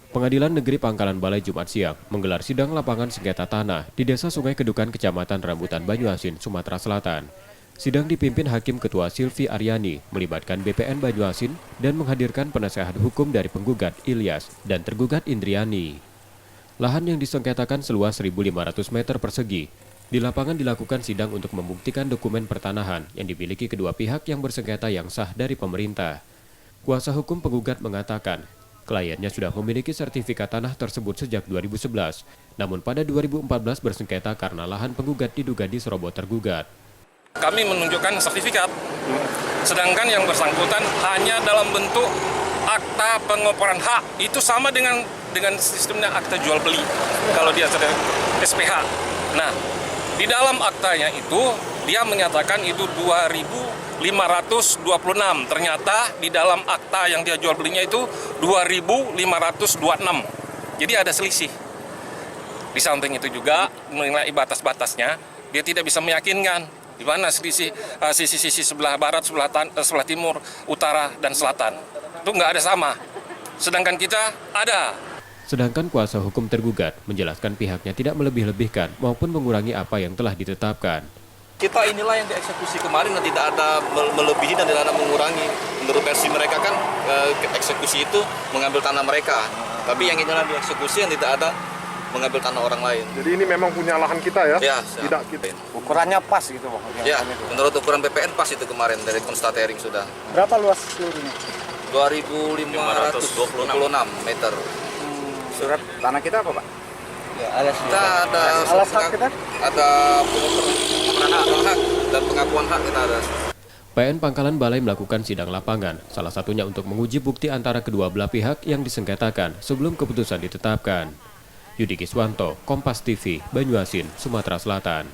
Pengadilan Negeri Pangkalan Balai Jumat siang menggelar sidang lapangan sengketa tanah di Desa Sungai Kedukan, Kecamatan Rambutan, Banyuasin, Sumatera Selatan. Sidang dipimpin Hakim Ketua Silvi Aryani, melibatkan BPN Banyuasin dan menghadirkan penasehat hukum dari penggugat Ilyas dan tergugat Indriani. Lahan yang disengketakan seluas 1.500 meter persegi. Di lapangan dilakukan sidang untuk membuktikan dokumen pertanahan yang dimiliki kedua pihak yang bersengketa yang sah dari pemerintah. Kuasa hukum penggugat mengatakan, kliennya sudah memiliki sertifikat tanah tersebut sejak 2011, namun pada 2014 bersengketa karena lahan penggugat diduga diserobot tergugat. Kami menunjukkan sertifikat, sedangkan yang bersangkutan hanya dalam bentuk akta pengoporan hak. Itu sama dengan sistemnya akta jual beli, kalau dia sudah SPH. Nah, di dalam aktanya itu, dia menyatakan itu 2.526. Ternyata di dalam akta yang dia jual belinya itu 2.526. Jadi ada selisih. Di samping itu juga mengenai batas-batasnya, dia tidak bisa meyakinkan di mana selisih sisi sebelah barat, sebelah timur, utara, dan selatan. Itu nggak ada sama. Sedangkan kita ada. Sedangkan kuasa hukum tergugat menjelaskan pihaknya tidak melebih-lebihkan maupun mengurangi apa yang telah ditetapkan. Kita inilah yang dieksekusi kemarin dan tidak ada melebihi dan tidak ada mengurangi. Menurut versi mereka kan eksekusi itu mengambil tanah mereka. Tapi yang inilah dieksekusi yang tidak ada mengambil tanah orang lain. Jadi ini memang punya lahan kita ya? Ya, tidak kita. Ukurannya pas gitu Bang? Ya, menurut ukuran BPN pas itu kemarin dari konstatering sudah. Berapa luas seluruhnya? 2.526 meter. Surat tanah kita apa Pak? Ya, kita ada alas hak kita? Ada pengoperan hak dan pengakuan hak kita ada. PN Pangkalan Balai melakukan sidang lapangan, salah satunya untuk menguji bukti antara kedua belah pihak yang disengketakan sebelum keputusan ditetapkan. Yudi Kiswanto, Kompas TV, Banyuasin, Sumatera Selatan.